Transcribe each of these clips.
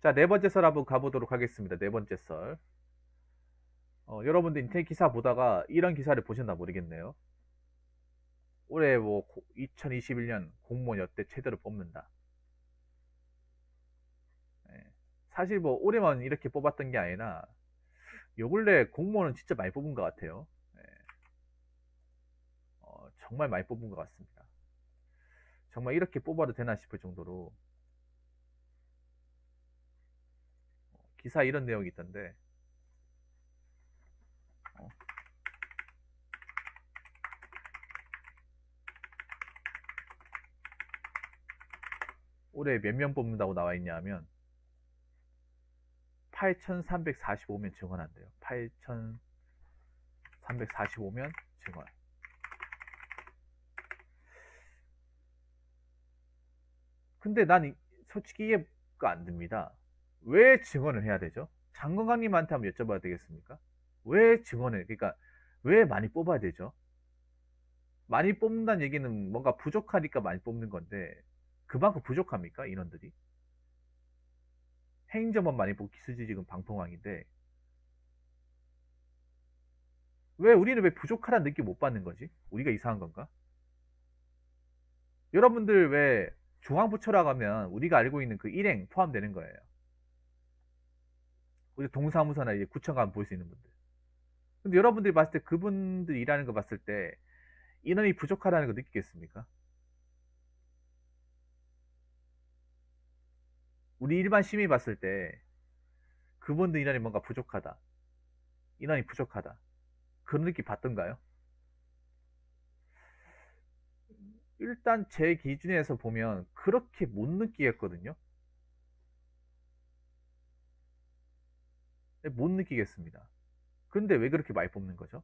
자, 네 번째 썰 한번 가보도록 하겠습니다. 네 번째 썰. 여러분들 인터넷 기사 보다가 이런 기사를 보셨나 모르겠네요. 올해 뭐 2021년 공무원 여대 최대로 뽑는다. 예. 사실 뭐 올해만 이렇게 뽑았던 게 아니라 요 근래 공무원은 진짜 많이 뽑은 것 같아요. 예. 정말 많이 뽑은 것 같습니다. 정말 이렇게 뽑아도 되나 싶을 정도로 기사 이런 내용이 있던데 어, 올해 몇 명 뽑는다고 나와 있냐 하면 8,345명 증언한대요. 8,345명 증언. 근데 난 솔직히 이해가 안 됩니다. 왜 증언을 해야 되죠? 장건강님한테 한번 여쭤봐야 되겠습니까? 왜 증언을, 그러니까 왜 많이 뽑아야 되죠? 많이 뽑는다는 얘기는 뭔가 부족하니까 많이 뽑는 건데 그만큼 부족합니까? 인원들이? 행정만 많이 뽑고 기수지 지금 방통왕인데 왜 우리는 왜 부족하다는 느낌 못 받는 거지? 우리가 이상한 건가? 여러분들 왜 중앙부처라고 하면 우리가 알고 있는 그 일행 포함되는 거예요. 우리 동사무소나 이제 구청 가면 볼 수 있는 분들. 근데 여러분들이 봤을 때 그분들이 일하는 거 봤을 때 인원이 부족하다는 거 느끼겠습니까? 우리 일반 시민이 봤을 때 그분들 인원이 뭔가 부족하다. 인원이 부족하다. 그런 느낌 받던가요? 일단 제 기준에서 보면 그렇게 못 느끼겠거든요. 못 느끼겠습니다. 근데 왜 그렇게 많이 뽑는 거죠?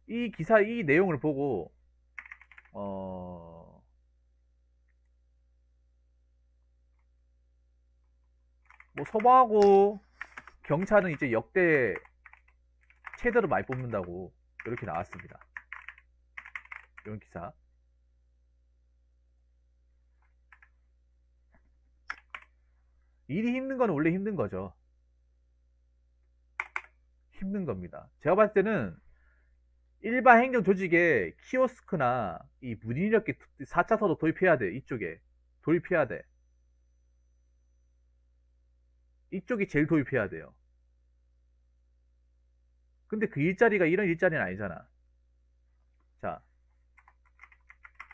이 기사, 이 내용을 보고, 뭐 소방하고 경찰은 이제 역대 최대로 많이 뽑는다고 이렇게 나왔습니다. 이런 기사. 일이 힘든 건 원래 힘든 거죠. 힘든 겁니다. 제가 봤을 때는 일반 행정 조직에 키오스크나 이 문인력기 4차서도 도입해야 돼. 이쪽에. 도입해야 돼. 이쪽이 제일 도입해야 돼요. 근데 그 일자리가 이런 일자리는 아니잖아. 자,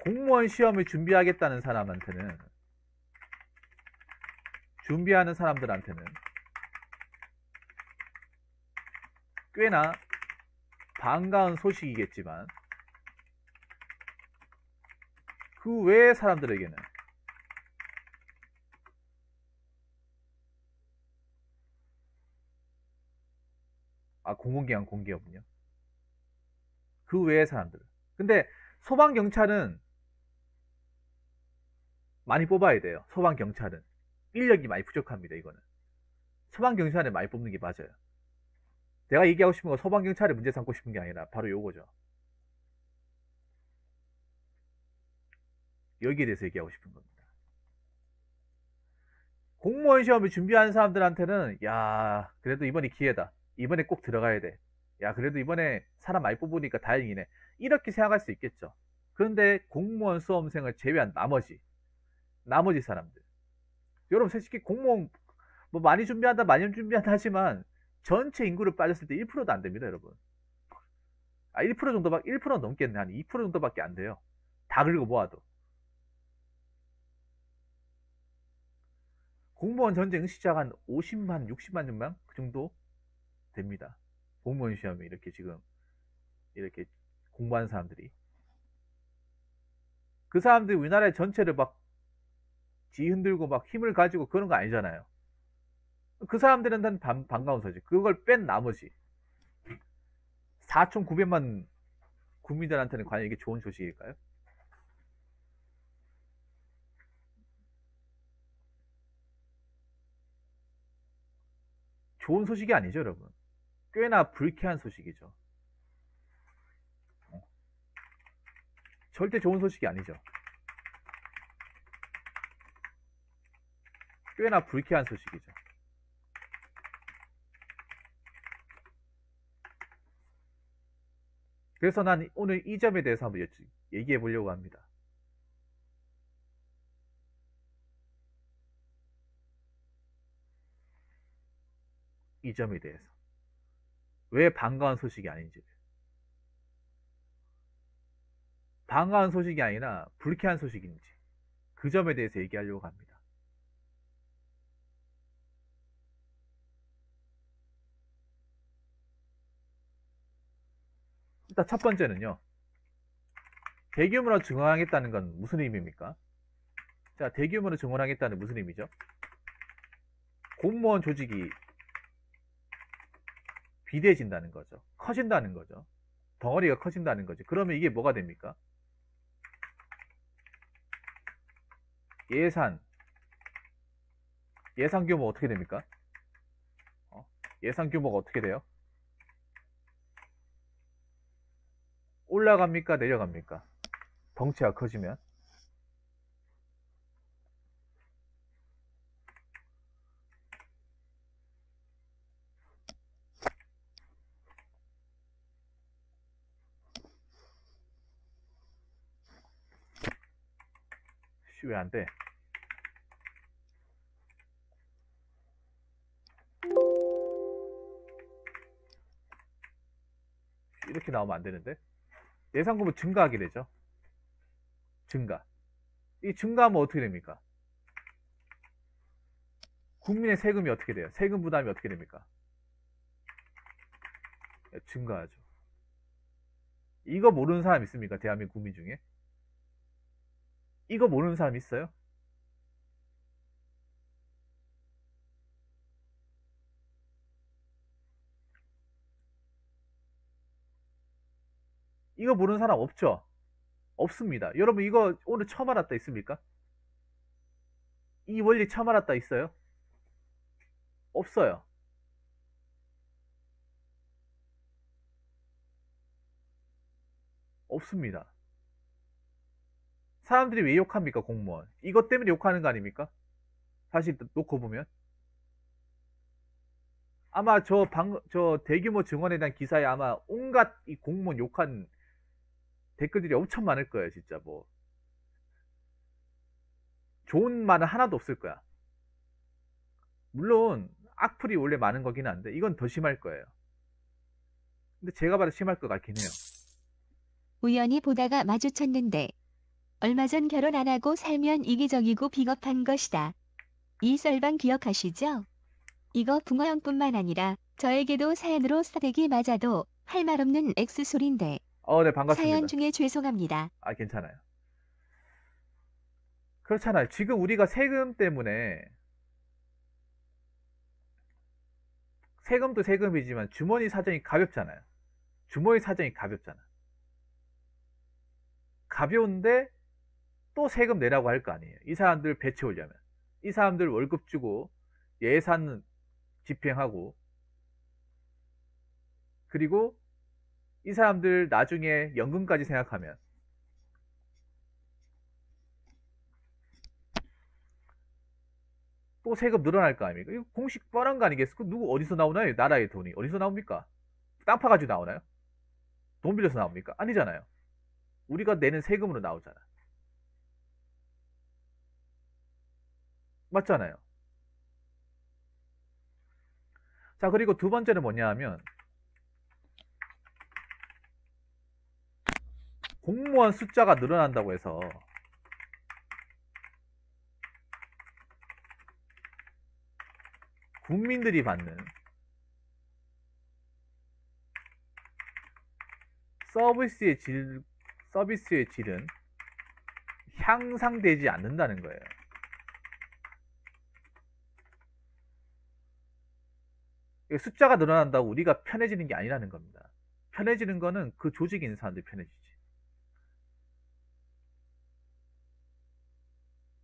공무원 시험을 준비하겠다는 사람한테는, 준비하는 사람들한테는 꽤나 반가운 소식이겠지만, 그 외의 사람들에게는 공공기관 공기업은요. 그 외의 사람들. 근데 소방경찰은 많이 뽑아야 돼요. 소방경찰은. 인력이 많이 부족합니다, 이거는. 소방경찰은 많이 뽑는 게 맞아요. 내가 얘기하고 싶은 건 소방경찰을 문제 삼고 싶은 게 아니라 바로 요거죠. 여기에 대해서 얘기하고 싶은 겁니다. 공무원 시험을 준비하는 사람들한테는 야 그래도 이번이 기회다. 이번에 꼭 들어가야 돼. 야 그래도 이번에 사람 많이 뽑으니까 다행이네. 이렇게 생각할 수 있겠죠. 그런데 공무원 수험생을 제외한 나머지 사람들. 여러분 솔직히 공무원 뭐 많이 준비한다 많이 준비한다 하지만 전체 인구를 빠졌을 때 1%도 안 됩니다, 여러분. 1% 정도밖에 1% 넘겠네. 한 2% 정도밖에 안 돼요. 다 긁어 모아도. 공무원 전쟁 시작 한 50만, 60만 명만 그 정도 됩니다. 공무원 시험이 이렇게 지금 이렇게 공부하는 사람들이. 그 사람들이 우리나라의 전체를 막 뒤흔들고 막 힘을 가지고 그런 거 아니잖아요. 그 사람들한테는 반가운 소식. 그걸 뺀 나머지 4,900만 국민들한테는 과연 이게 좋은 소식일까요? 좋은 소식이 아니죠, 여러분. 꽤나 불쾌한 소식이죠. 절대 좋은 소식이 아니죠. 꽤나 불쾌한 소식이죠. 그래서 난 오늘 이 점에 대해서 한번 얘기해 보려고 합니다. 이 점에 대해서. 왜 반가운 소식이 아닌지. 반가운 소식이 아니라 불쾌한 소식인지. 그 점에 대해서 얘기하려고 합니다. 일단 첫 번째는요. 대규모로 증원하겠다는 건 무슨 의미입니까? 자, 대규모로 증원하겠다는 무슨 의미죠? 공무원 조직이 비대해진다는 거죠. 커진다는 거죠. 덩어리가 커진다는 거죠. 그러면 이게 뭐가 됩니까? 예산 규모 어떻게 됩니까? 예산 규모가 어떻게 돼요? 올라갑니까? 내려갑니까? 덩치가 커지면. 왜 안 돼? 이렇게 나오면 안 되는데. 예상금은 증가하게 되죠. 증가. 이 증가하면 어떻게 됩니까? 국민의 세금이 어떻게 돼요? 세금 부담이 어떻게 됩니까? 증가하죠. 이거 모르는 사람 있습니까? 대한민국 국민 중에? 이거 모르는 사람 있어요? 이거 모르는 사람 없죠? 없습니다. 여러분 이거 오늘 처음 알았다 있습니까? 이 원리 처음 알았다 있어요? 없어요. 없습니다. 사람들이 왜 욕합니까? 공무원. 이것 때문에 욕하는 거 아닙니까? 사실 놓고 보면. 아마 저 대규모 증원에 대한 기사에 아마 온갖 이 공무원 욕한 댓글들이 엄청 많을 거예요, 진짜 뭐. 좋은 말은 하나도 없을 거야. 물론, 악플이 원래 많은 거긴 한데, 이건 더 심할 거예요. 근데 제가 봐도 심할 것 같긴 해요. 우연히 보다가 마주쳤는데, 얼마 전 결혼 안 하고 살면 이기적이고 비겁한 것이다. 이 썰방 기억하시죠? 이거 붕어형뿐만 아니라 저에게도 사연으로 싸대기 맞아도 할 말 없는 X소린데. 네, 반갑습니다. 사연 중에 죄송합니다. 괜찮아요. 그렇잖아요. 지금 우리가 세금 때문에 세금도 세금이지만 주머니 사정이 가볍잖아요. 주머니 사정이 가볍잖아. 가벼운데 또 세금 내라고 할 거 아니에요. 이 사람들 배치우려면. 이 사람들 월급 주고 예산 집행하고 그리고 이 사람들 나중에 연금까지 생각하면 또 세금 늘어날 거 아닙니까? 이거 공식 뻔한 거 아니겠어? 누구 어디서 나오나요? 나라의 돈이 어디서 나옵니까? 땅 파가지고 나오나요? 돈 빌려서 나옵니까? 아니잖아요. 우리가 내는 세금으로 나오잖아. 맞잖아요. 자, 그리고 두 번째는 뭐냐 하면 공무원 숫자가 늘어난다고 해서 국민들이 받는 서비스의 질은 향상되지 않는다는 거예요. 숫자가 늘어난다고 우리가 편해지는 게 아니라는 겁니다. 편해지는 거는 그 조직에 있는 사람들이 편해지지.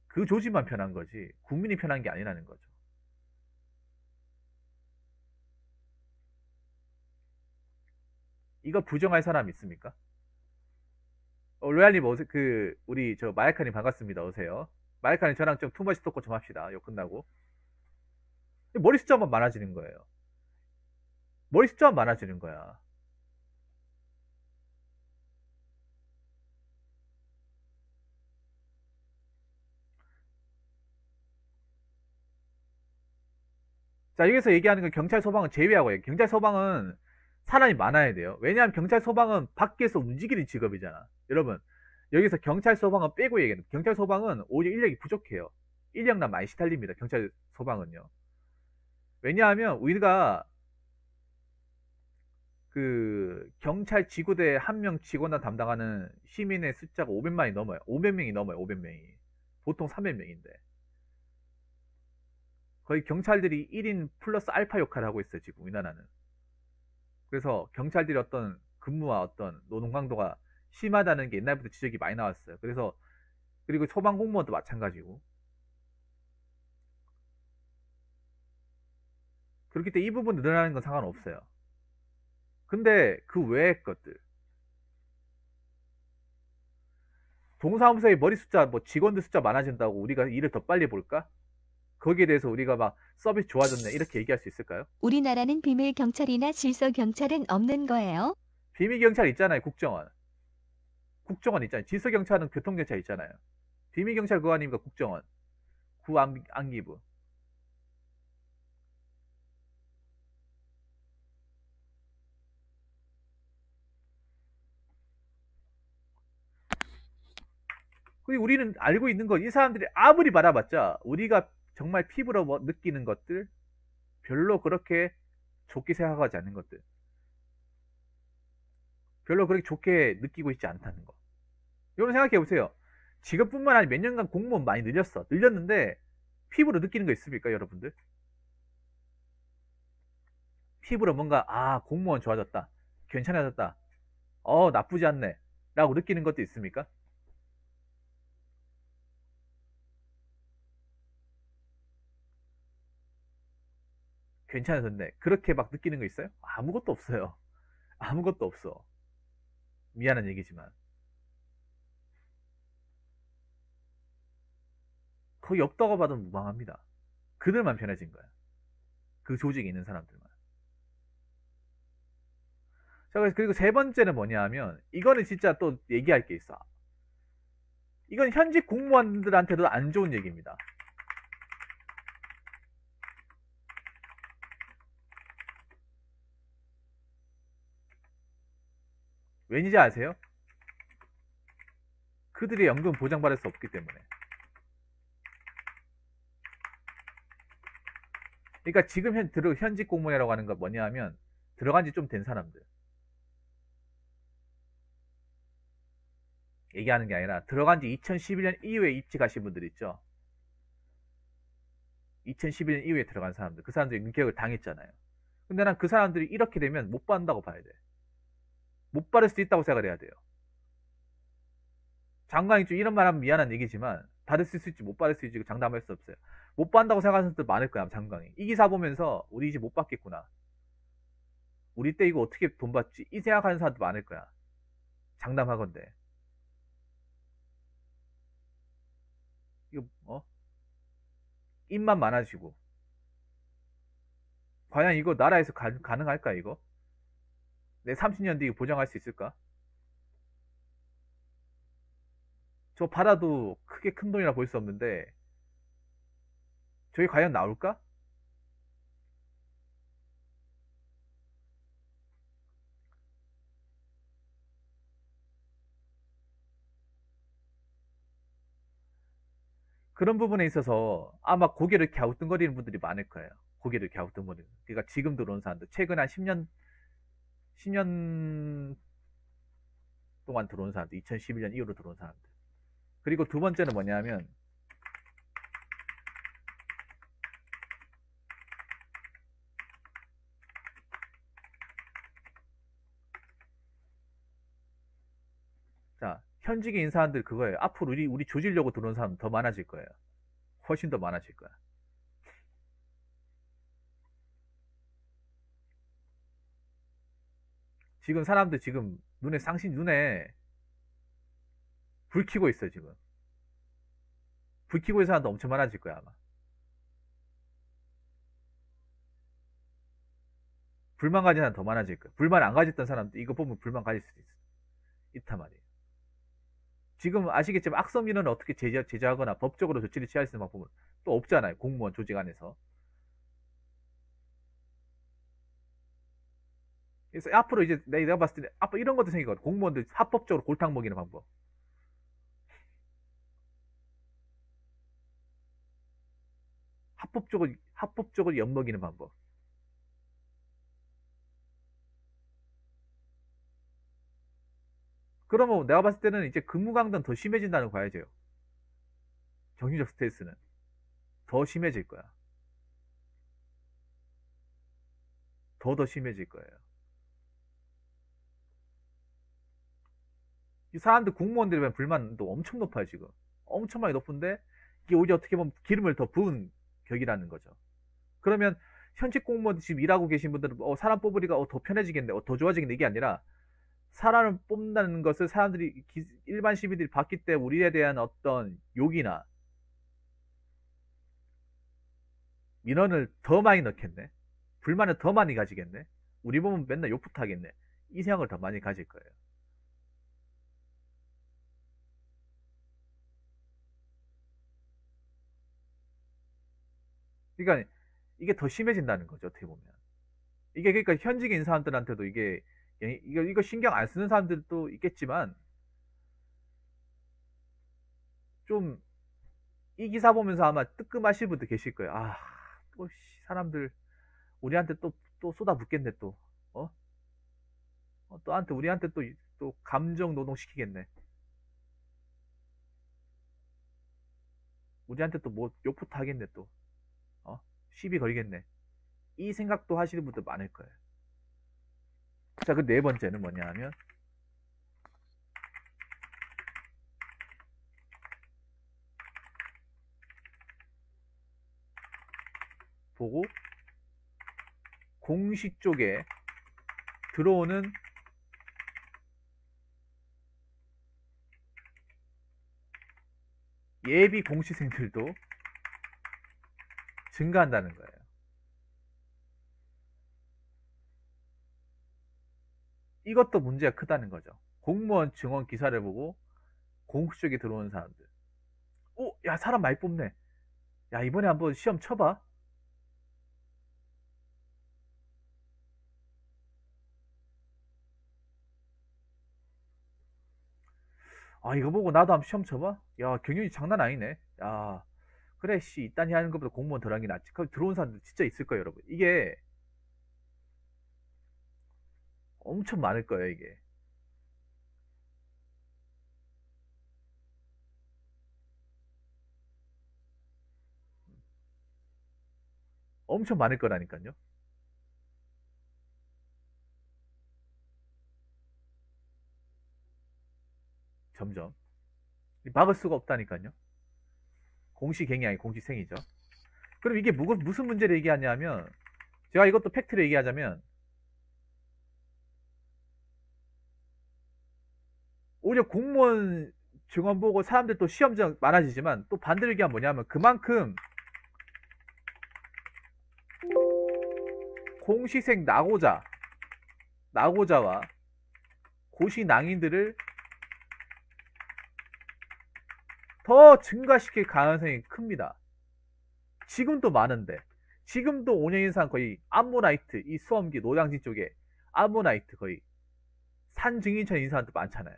그 조직만 편한 거지 국민이 편한 게 아니라는 거죠. 이거 부정할 사람 있습니까? 로얄님 우리 마야카님 반갑습니다. 오세요. 마야카님 저랑 좀 투머치 토크 좀 합시다. 이거 끝나고. 머리 숫자만 많아지는 거예요. 머리 숫자만 많아지는 거야. 자, 여기서 얘기하는 건 경찰 소방은 제외하고 해요. 경찰 소방은 사람이 많아야 돼요. 왜냐하면 경찰 소방은 밖에서 움직이는 직업이잖아. 여러분, 여기서 경찰 소방은 빼고 얘기해요. 경찰 소방은 오히려 인력이 부족해요. 인력난 많이 시달립니다. 경찰 소방은요. 왜냐하면 우리가 그 경찰 지구대 한 명 직원을 담당하는 시민의 숫자가 500만이 넘어요. 500명이 넘어요. 500명이. 보통 300명인데. 거의 경찰들이 1인 플러스 알파 역할을 하고 있어요. 지금 우리나라는. 그래서 경찰들이 어떤 근무와 어떤 노동 강도가 심하다는 게 옛날부터 지적이 많이 나왔어요. 그래서 그리고 소방 공무원도 마찬가지고. 그렇기 때문에 이 부분 늘어나는 건 상관없어요. 근데 그 외의 것들, 동사무소의 머리 숫자, 뭐 직원들 숫자 많아진다고 우리가 일을 더 빨리 볼까? 거기에 대해서 우리가 막 서비스 좋아졌네 이렇게 얘기할 수 있을까요? 우리나라는 비밀 경찰이나 질서 경찰은 없는 거예요? 비밀 경찰 있잖아요. 국정원. 국정원 있잖아요. 질서 경찰은 교통 경찰 있잖아요. 비밀 경찰 그거 아닙니까? 국정원. 구안기부. 그리고 우리는 알고 있는 건 이 사람들이 아무리 바라봤자 우리가 정말 피부로 느끼는 것들 별로 그렇게 좋게 생각하지 않는 것들 별로 그렇게 좋게 느끼고 있지 않다는 거. 여러분 생각해 보세요. 지금뿐만 아니라 몇 년간 공무원 많이 늘렸어. 늘렸는데 피부로 느끼는 거 있습니까, 여러분들? 피부로 뭔가 공무원 좋아졌다. 괜찮아졌다. 나쁘지 않네. 라고 느끼는 것도 있습니까? 괜찮아졌네. 그렇게 막 느끼는 거 있어요? 아무것도 없어요. 아무것도 없어. 미안한 얘기지만. 거의 없다고 봐도 무방합니다. 그들만 편해진 거야. 그 조직에 있는 사람들만. 자, 그리고 세 번째는 뭐냐 하면, 이거는 진짜 또 얘기할 게 있어. 이건 현직 공무원들한테도 안 좋은 얘기입니다. 왠지 아세요? 그들의 연금 보장받을 수 없기 때문에. 그러니까 지금 현직 공무원이라고 하는 건 뭐냐 하면, 들어간 지 좀 된 사람들. 얘기하는 게 아니라, 들어간 지 2011년 이후에 입직하신 분들 있죠? 2011년 이후에 들어간 사람들. 그 사람들이 인격을 당했잖아요. 근데 난 그 사람들이 이렇게 되면 못 받는다고 봐야 돼. 못 받을 수 있다고 생각을 해야 돼요. 장관이 좀 이런 말 하면 미안한 얘기지만 받을 수 있을지 못 받을 수 있을지 장담할 수 없어요. 못 받는다고 생각하는 사람들 많을 거야. 장관이 이 기사 보면서 우리 이제 못 받겠구나, 우리 때 이거 어떻게 돈 받지, 이 생각하는 사람도 많을 거야. 장담하건대. 이거 입만 많아지고 과연 이거 나라에서 가능할까? 이거 내 30년 뒤에 보장할 수 있을까? 저 받아도 크게 큰 돈이라 볼 수 없는데 저게 과연 나올까? 그런 부분에 있어서 아마 고개를 갸우뚱거리는 분들이 많을 거예요. 고개를 갸우뚱거리는. 그러니까 지금 들어온 사람들, 최근 한 10년 동안 들어온 사람들, 2011년 이후로 들어온 사람들. 그리고 두 번째는 뭐냐면, 자, 현직에 있는 사람들 그거예요. 앞으로 우리 조지려고 들어온 사람 더 많아질 거예요. 훨씬 더 많아질 거야. 지금 사람들 지금 눈에 불 켜고 있어 지금. 불 켜고 있는 사람도 엄청 많아질 거야 아마. 불만 가진 사람 더 많아질 거야. 불만 안 가졌던 사람도 이거 보면 불만 가질 수도 있어. 이단 말이에요. 지금 아시겠지만 악성 민원을 어떻게 제재하거나 법적으로 조치를 취할 수 있는 방법은 또 없잖아요. 공무원 조직 안에서. 그래서 앞으로 이제 내가 봤을 때 앞으로 이런 것도 생기거든. 공무원들 합법적으로 골탕 먹이는 방법. 합법적으로 엿먹이는 방법. 그러면 내가 봤을 때는 이제 근무 강도는 더 심해진다는 거 봐야죠. 정신적 스트레스는 더 심해질 거야. 더 심해질 거예요. 이 사람들 공무원들에 대한 불만도 엄청 높아요, 지금. 엄청 많이 높은데 이게 오히려 어떻게 보면 기름을 더 부은 격이라는 거죠. 그러면 현직 공무원 지금 일하고 계신 분들은 사람 뽑으니까 더 편해지겠네, 더 좋아지겠네, 이게 아니라 사람을 뽑는다는 것을 사람들이 일반 시민들이 봤기 때문에 우리에 대한 어떤 욕이나 민원을 더 많이 넣겠네, 불만을 더 많이 가지겠네, 우리 보면 맨날 욕부터 하겠네, 이 생각을 더 많이 가질 거예요. 그러니까 이게 더 심해진다는 거죠, 어떻게 보면. 이게 그러니까 현직인 사람들한테도 이거 신경 안 쓰는 사람들도 있겠지만 좀 이 기사 보면서 아마 뜨끔하실 분도 계실 거예요. 아, 또 사람들 우리한테 또 쏟아붓겠네 또. 어? 또한테 우리한테 또 감정 노동 시키겠네. 우리한테 또 뭐 욕부터 하겠네 또. 시비 걸겠네. 이 생각도 하시는 분들 많을 거예요. 자, 그 네 번째는 뭐냐 하면 보고 공시 쪽에 들어오는 예비 공시생들도 증가한다는 거예요. 이것도 문제가 크다는 거죠. 공무원 증원 기사를 보고 공시 쪽에 들어오는 사람들. 야, 사람 많이 뽑네. 야, 이번에 한번 시험 쳐봐. 아, 이거 보고 나도 한번 시험 쳐봐? 야, 경영이 장난 아니네. 야, 그래, 씨, 이딴이 하는 것보다 공무원 덜한 게 낫지. 그럼 들어온 사람들 진짜 있을 거예요, 여러분. 이게 엄청 많을 거예요, 이게. 엄청 많을 거라니까요. 점점. 막을 수가 없다니까요. 공시갱이 아니 공시생이죠. 그럼 이게 무슨 문제를 얘기하냐면, 제가 이것도 팩트를 얘기하자면, 오히려 공무원 증원 보고 사람들 또 시험장 많아지지만, 또 반대로 얘기하면 뭐냐면, 그만큼 공시생 나고자와 고시낭인들을 더 증가시킬 가능성이 큽니다. 지금도 많은데, 지금도 5년 이상 거의 암모나이트, 이 수험기 노량진 쪽에 암모나이트 거의 산 증인처럼 있는 사람도 많잖아요.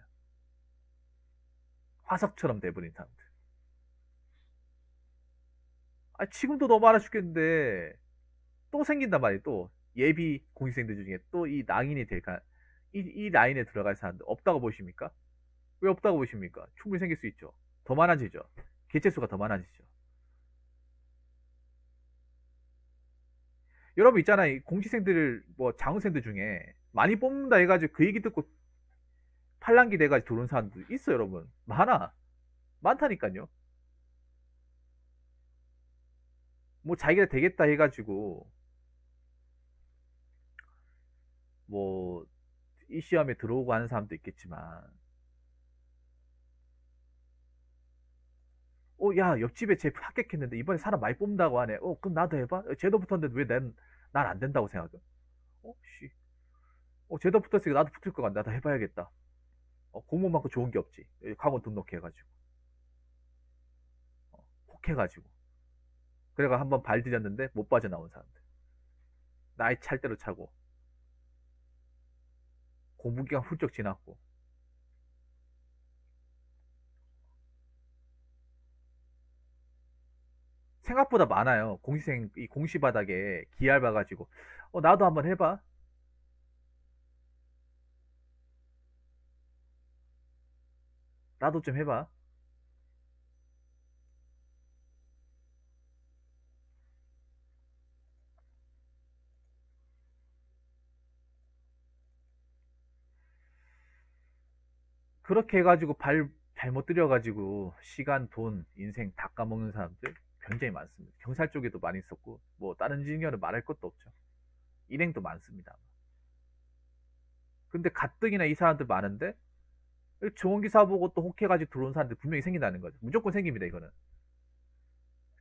화석처럼 돼버린 사람들. 지금도 너무 많아 죽겠는데 또 생긴단 말이에요. 또 예비 공시생들 중에 또 이 낭인이 이 라인에 들어갈 사람들 없다고 보십니까? 왜 없다고 보십니까? 충분히 생길 수 있죠. 더 많아지죠. 개체수가 더 많아지죠. 여러분 있잖아요. 공시생들 뭐 장학생들 중에 많이 뽑는다 해가지고 그 얘기 듣고 팔랑기 돼가지고 들어온 사람도 있어, 여러분. 많다니까요. 뭐 자기가 되겠다 해가지고 뭐 이 시험에 들어오고 하는 사람도 있겠지만, 야, 옆집에 쟤 합격했는데 이번에 사람 많이 뽑는다고 하네. 그럼 나도 해봐. 쟤도 붙었는데 왜 난 안 된다고 생각해? 씨, 쟤도 붙었으니까 나도 붙을 것 같다. 나도 해봐야겠다. 공무원만큼 좋은 게 없지. 강원 등록해가지고, 혹해가지고. 그래가 한번 발 들였는데 못 빠져나온 사람들. 나이 찰 대로 차고, 공부기간 훌쩍 지났고. 생각보다 많아요. 이 공시 바닥에 기알 봐가지고, 나도 한번 해봐. 나도 좀 해봐. 그렇게 해가지고 잘못 들여가지고 시간, 돈, 인생 다 까먹는 사람들 굉장히 많습니다. 경찰 쪽에도 많이 있었고, 뭐 다른 직렬은 말할 것도 없죠. 일행도 많습니다. 근데 가뜩이나 이 사람들 많은데 좋은 기사 보고 또 혹해가지고 들어온 사람들 분명히 생긴다는 거죠. 무조건 생깁니다. 이거는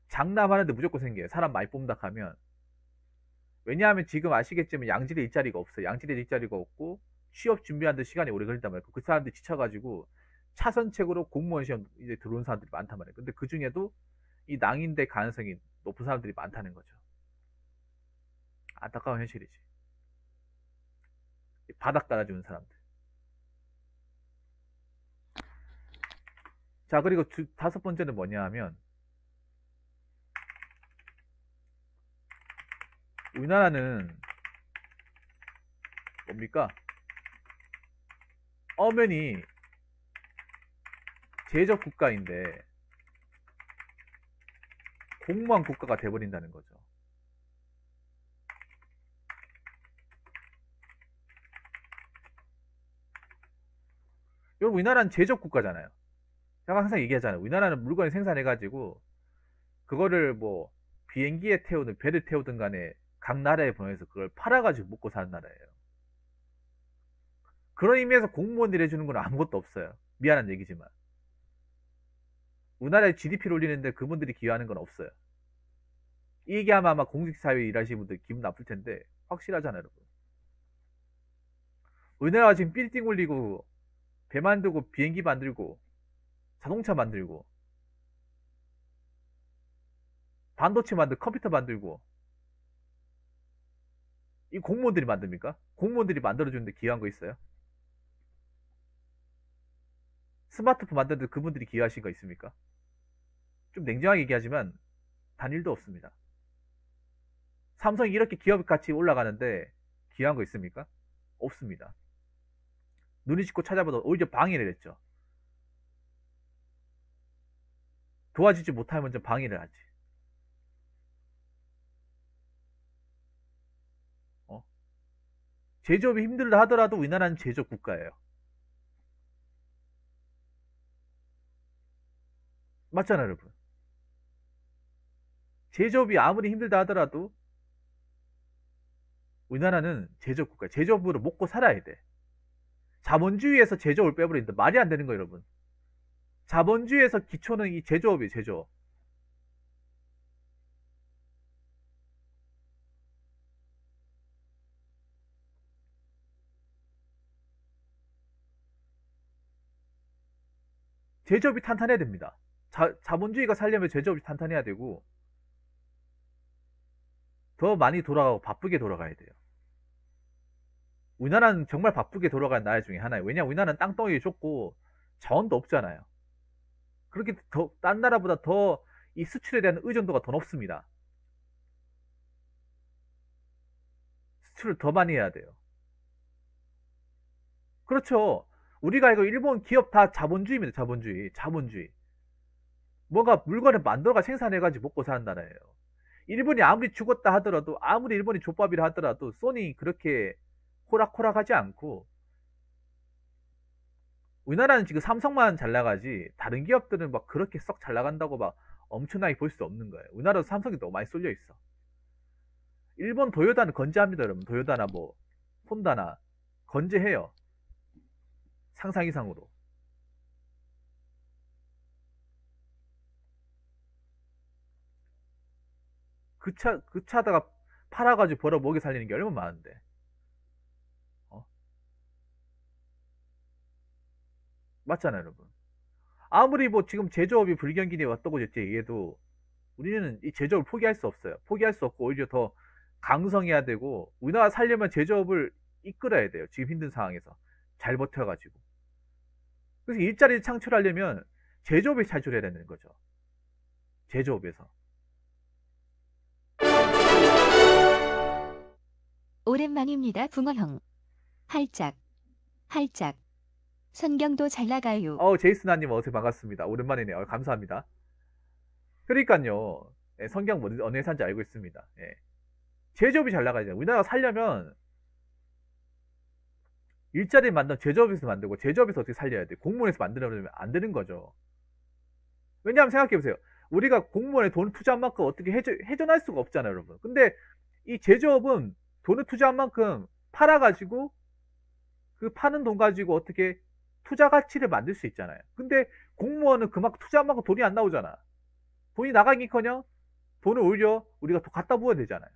장담하는데 무조건 생겨요. 사람 많이 뽑는다 하면. 왜냐하면 지금 아시겠지만 양질의 일자리가 없어요. 양질의 일자리가 없고 취업 준비하는데 시간이 오래 걸린단 말이에요. 그 사람들이 지쳐가지고 차선책으로 공무원 시험 이제 들어온 사람들이 많단 말이에요. 근데 그 중에도 이 낭인될 가능성이 높은 사람들이 많다는 거죠. 안타까운 현실이지. 바닥 깔아주는 사람들. 자, 그리고 다섯 번째는 뭐냐 하면, 우리나라는 뭡니까? 엄연히 제적 국가인데 공무원 국가가 돼버린다는 거죠. 여러분, 우리나라는 제적 국가잖아요. 제가 항상 얘기하잖아요. 우리나라는 물건을 생산해가지고 그거를 뭐 비행기에 태우든 배를 태우든 간에 각 나라에 보내서 그걸 팔아가지고 먹고 사는 나라예요. 그런 의미에서 공무원들이 해주는 건 아무것도 없어요. 미안한 얘기지만. 우리나라의 GDP를 올리는데 그분들이 기여하는 건 없어요. 이 얘기하면 아마 공직사회에 일하시는 분들 기분 나쁠 텐데 확실하잖아요, 여러분. 우리나라가 지금 빌딩 올리고 배 만들고 비행기 만들고 자동차 만들고 반도체 만들고 컴퓨터 만들고 이 공무원들이 만듭니까? 공무원들이 만들어주는데 기여한 거 있어요? 스마트폰 만드는데 그분들이 기여하신 거 있습니까? 좀 냉정하게 얘기하지만 단일도 없습니다. 삼성이 이렇게 기업 가치 올라가는데 기여한 거 있습니까? 없습니다. 눈이 짚고 찾아봐도 오히려 방해를 했죠. 도와주지 못하면 좀 방해를 하지. 제조업이 힘들다 하더라도 우리나라는 제조업 국가예요. 맞잖아요, 여러분. 제조업이 아무리 힘들다 하더라도 우리나라는 제조업 국가, 제조업으로 먹고 살아야 돼. 자본주의에서 제조업을 빼버린다. 말이 안 되는 거예요, 여러분. 자본주의에서 기초는 이 제조업이에요, 제조업. 제조업이 탄탄해야 됩니다. 자본주의가 살려면 제조업이 탄탄해야 되고 더 많이 돌아가고 바쁘게 돌아가야 돼요. 우리나라는 정말 바쁘게 돌아가는 나라 중에 하나예요. 왜냐면 우리나라는 땅덩이 좁고 자원도 없잖아요. 그렇게 딴 나라보다 더 이 수출에 대한 의존도가 더 높습니다. 수출을 더 많이 해야 돼요. 그렇죠. 우리가 알고 일본 기업 다 자본주의입니다. 자본주의. 뭔가 물건을 만들어가 생산해가지고 먹고 사는 나라예요. 일본이 아무리 죽었다 하더라도, 아무리 일본이 족밥이라 하더라도 소니 그렇게 호락호락하지 않고, 우리나라는 지금 삼성만 잘 나가지 다른 기업들은 막 그렇게 썩 잘 나간다고 막 엄청나게 볼 수 없는 거예요. 우리나라도 삼성이 너무 많이 쏠려 있어. 일본 도요타는 건재합니다, 여러분. 도요타나 뭐 혼다나 건재해요. 상상 이상으로. 그 차다가 팔아가지고 벌어 먹여 살리는 게 얼마나 많은데. 맞잖아요, 여러분. 아무리 뭐 지금 제조업이 불경기니 어떠고 저쩌고 얘기해도 우리는 이 제조업을 포기할 수 없어요. 포기할 수 없고 오히려 더 강성해야 되고 우리나라 살려면 제조업을 이끌어야 돼요. 지금 힘든 상황에서 잘 버텨가지고. 그래서 일자리 창출하려면 제조업에 창출해야 되는 거죠. 제조업에서. 오랜만입니다, 붕어형. 할짝, 할짝. 선경도 잘 나가요. 제이슨아님 어서 반갑습니다. 오랜만이네요. 감사합니다. 그러니까요. 예, 성경 어느 회사인지 알고 있습니다. 예. 제조업이 잘 나가야 돼요. 우리나라가 살려면 일자리 만든 제조업에서 만들고 제조업에서 어떻게 살려야 돼? 공무원에서 만들려면 안 되는 거죠. 왜냐하면 생각해보세요. 우리가 공무원에 돈 투자한 만큼 어떻게 회전할 수가 없잖아요, 여러분. 근데 이 제조업은 돈을 투자한 만큼 팔아가지고 그 파는 돈 가지고 어떻게 투자 가치를 만들 수 있잖아요. 근데 공무원은 그만큼 투자한 만큼 돈이 안 나오잖아. 돈이 나가기커녕 돈을 오히려 우리가 더 갖다 부어야 되잖아요.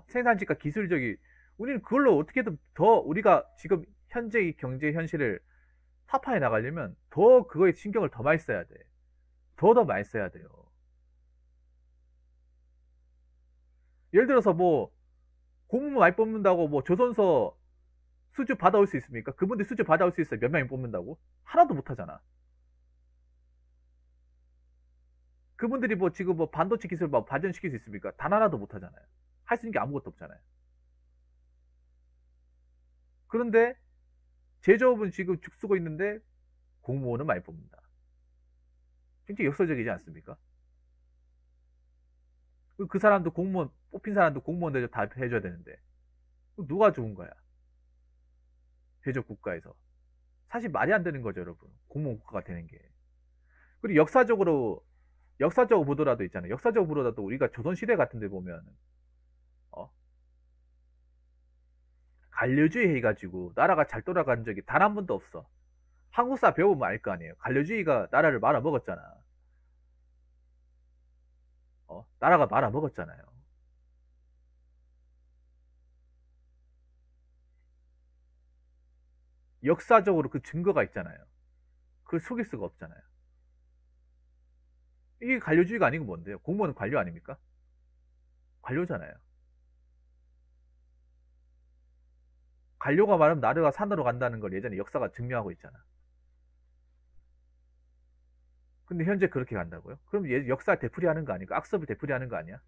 생산직과 기술적이 우리는 그걸로 어떻게든 더 우리가 지금 현재의 경제 현실을 타파해 나가려면 더 그거에 신경을 더 많이 써야 돼. 더 많이 써야 돼요. 예를 들어서 뭐 공무원 많이 뽑는다고 뭐 조선소 수주 받아올 수 있습니까? 그분들 수주 받아올 수 있어요. 몇 명이 뽑는다고? 하나도 못 하잖아. 그분들이 뭐 지금 뭐 반도체 기술 막 발전시킬 수 있습니까? 단 하나도 못 하잖아요. 할 수 있는 게 아무것도 없잖아요. 그런데 제조업은 지금 죽쓰고 있는데 공무원은 많이 뽑는다. 굉장히 역설적이지 않습니까? 그 사람도 공무원, 뽑힌 사람도 공무원 대접 다 해줘야 되는데 누가 좋은 거야? 제조업 국가에서. 사실 말이 안 되는 거죠, 여러분. 공무원 국가가 되는 게. 그리고 역사적으로 보더라도 있잖아요. 역사적으로 보더라도 우리가 조선시대 같은 데 보면 어? 관료주의 해가지고 나라가 잘 돌아간 적이 단 한 번도 없어. 한국사 배워보면 알 거 아니에요. 관료주의가 나라를 말아먹었잖아. 나라가 말아먹었잖아요. 역사적으로 그 증거가 있잖아요. 그걸 속일 수가 없잖아요. 이게 관료주의가 아니고 뭔데요? 공무원은 관료 아닙니까? 관료잖아요. 관료가 말하면 나라가 산으로 간다는 걸 예전에 역사가 증명하고 있잖아. 근데 현재 그렇게 간다고요? 그럼 역사 되풀이하는 거 아닐까? 악습을 되풀이하는 거 아니야?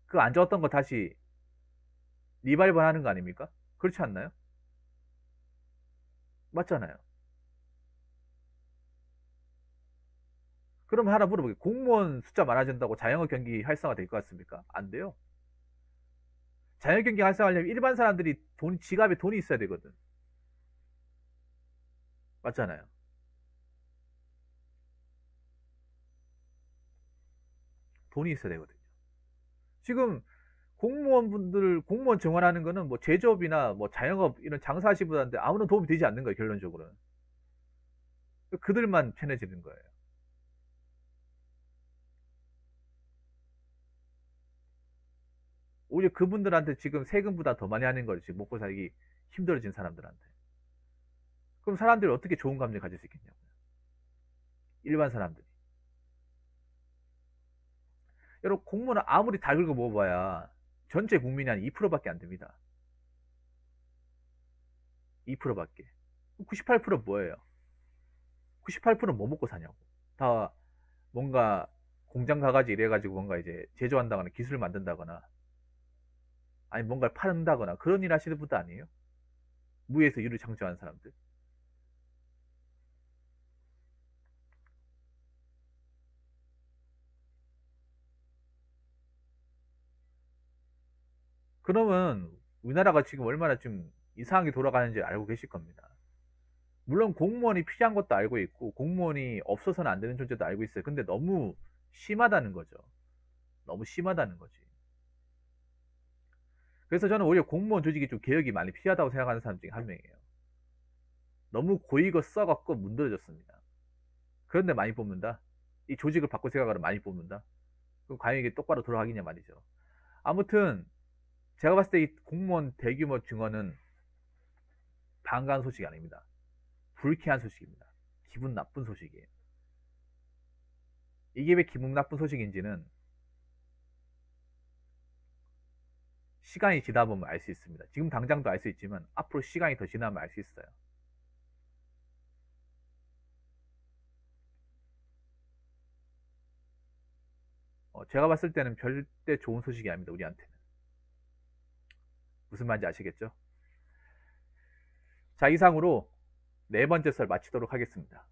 그 안 좋았던 거 다시 리발번하는 거 아닙니까? 그렇지 않나요? 맞잖아요. 그럼 하나 물어보게. 공무원 숫자 많아진다고 자영업 경기 활성화 될 것 같습니까? 안 돼요. 자영업 경기 활성화하려면 일반 사람들이 지갑에 돈이 있어야 되거든. 맞잖아요. 돈이 있어야 되거든요. 지금 공무원 정원하는 거는 뭐 제조업이나 뭐 자영업 이런 장사하시는 분한테 아무런 도움이 되지 않는 거예요, 결론적으로는. 그들만 편해지는 거예요. 오히려 그분들한테 지금 세금보다 더 많이 하는 거지, 먹고 살기 힘들어진 사람들한테. 그럼 사람들이 어떻게 좋은 감정 가질 수 있겠냐고요. 일반 사람들이. 여러분, 공무원은 아무리 다 긁어 먹어봐야 전체 국민이 한 2%밖에 안 됩니다. 2%밖에. 98% 뭐예요? 98%는 뭐 먹고 사냐고. 다 뭔가 공장 가가지고 이래가지고 뭔가 이제 제조한다거나 기술을 만든다거나 아니 뭔가를 파는다거나 그런 일 하시는 분도 아니에요? 무에서 유를 창조하는 사람들. 그러면 우리나라가 지금 얼마나 좀 이상하게 돌아가는지 알고 계실 겁니다. 물론 공무원이 필요한 것도 알고 있고 공무원이 없어서는 안 되는 존재도 알고 있어요. 근데 너무 심하다는 거죠. 너무 심하다는 거지. 그래서 저는 오히려 공무원 조직이 좀 개혁이 많이 필요하다고 생각하는 사람 중에 한 명이에요. 너무 고이고 썩었고 문드러졌습니다. 그런데 많이 뽑는다. 이 조직을 바꿀 생각으로 많이 뽑는다. 그럼 과연 이게 똑바로 돌아가겠냐 말이죠. 아무튼 제가 봤을 때 이 공무원 대규모 증원은 반가운 소식이 아닙니다. 불쾌한 소식입니다. 기분 나쁜 소식이에요. 이게 왜 기분 나쁜 소식인지는 시간이 지나다 보면 알 수 있습니다. 지금 당장도 알 수 있지만 앞으로 시간이 더 지나면 알 수 있어요. 제가 봤을 때는 절대 좋은 소식이 아닙니다. 우리한테는. 무슨 말인지 아시겠죠? 자, 이상으로 네 번째 썰 마치도록 하겠습니다.